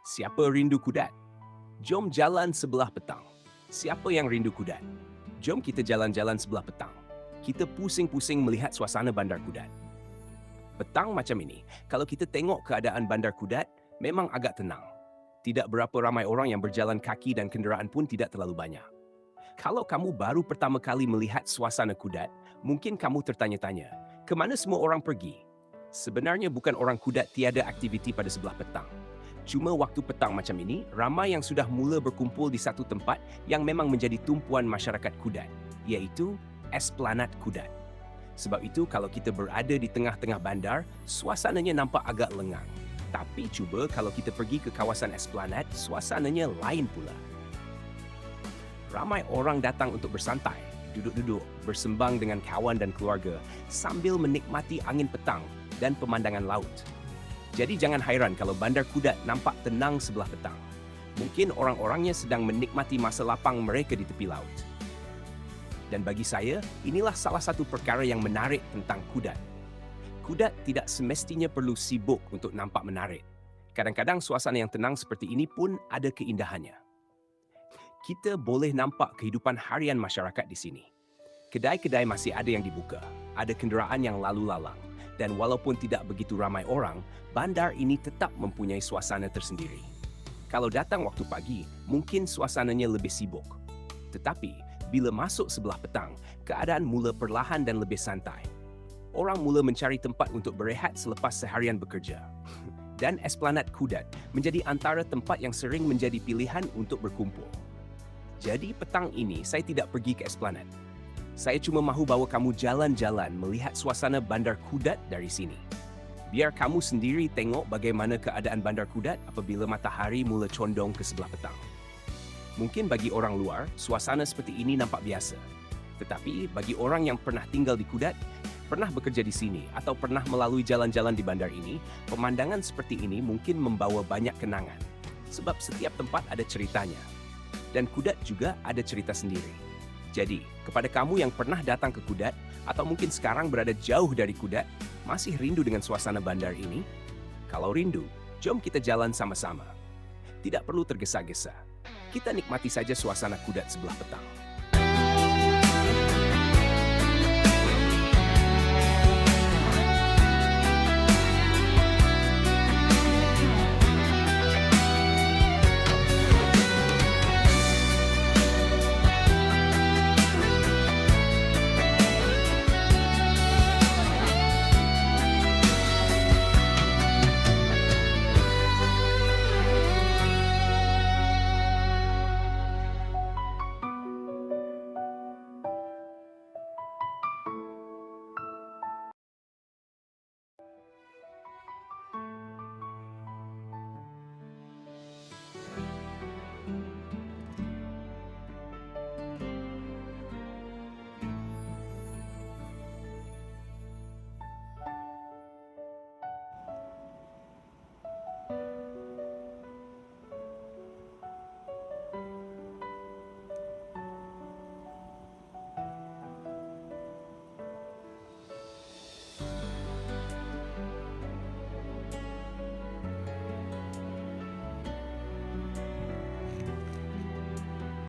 Siapa rindu Kudat? Jom jalan sebelah petang. Siapa yang rindu Kudat? Jom kita jalan-jalan sebelah petang. Kita pusing-pusing melihat suasana Bandar Kudat. Petang macam ini, kalau kita tengok keadaan Bandar Kudat, memang agak tenang. Tidak berapa ramai orang yang berjalan kaki dan kenderaan pun tidak terlalu banyak. Kalau kamu baru pertama kali melihat suasana Kudat, mungkin kamu tertanya-tanya, ke mana semua orang pergi? Sebenarnya bukan orang Kudat tiada aktiviti pada sebelah petang. Cuma waktu petang macam ini, ramai yang sudah mula berkumpul di satu tempat yang memang menjadi tumpuan masyarakat Kudat, iaitu Esplanade Kudat. Sebab itu kalau kita berada di tengah-tengah bandar, suasananya nampak agak lengang. Tapi cuba kalau kita pergi ke kawasan Esplanade, suasananya lain pula. Ramai orang datang untuk bersantai, duduk-duduk, bersembang dengan kawan dan keluarga sambil menikmati angin petang dan pemandangan laut. Jadi jangan hairan kalau Bandar Kudat nampak tenang sebelah petang. Mungkin orang-orangnya sedang menikmati masa lapang mereka di tepi laut. Dan bagi saya, inilah salah satu perkara yang menarik tentang Kudat. Kudat tidak semestinya perlu sibuk untuk nampak menarik. Kadang-kadang suasana yang tenang seperti ini pun ada keindahannya. Kita boleh nampak kehidupan harian masyarakat di sini. Kedai-kedai masih ada yang dibuka, ada kenderaan yang lalu lalang. Dan walaupun tidak begitu ramai orang, bandar ini tetap mempunyai suasana tersendiri. Kalau datang waktu pagi, mungkin suasananya lebih sibuk. Tetapi, bila masuk sebelah petang, keadaan mula perlahan dan lebih santai. Orang mula mencari tempat untuk berehat selepas seharian bekerja. Dan Esplanade Kudat menjadi antara tempat yang sering menjadi pilihan untuk berkumpul. Jadi petang ini saya tidak pergi ke Esplanade. Saya cuma mahu bawa kamu jalan-jalan melihat suasana Bandar Kudat dari sini. Biar kamu sendiri tengok bagaimana keadaan Bandar Kudat apabila matahari mula condong ke sebelah petang. Mungkin bagi orang luar, suasana seperti ini nampak biasa. Tetapi bagi orang yang pernah tinggal di Kudat, pernah bekerja di sini atau pernah melalui jalan-jalan di bandar ini, pemandangan seperti ini mungkin membawa banyak kenangan. Sebab setiap tempat ada ceritanya. Dan Kudat juga ada cerita sendiri. Jadi, kepada kamu yang pernah datang ke Kudat atau mungkin sekarang berada jauh dari Kudat, masih rindu dengan suasana bandar ini? Kalau rindu, jom kita jalan sama-sama. Tidak perlu tergesa-gesa. Kita nikmati saja suasana Kudat sebelah petang.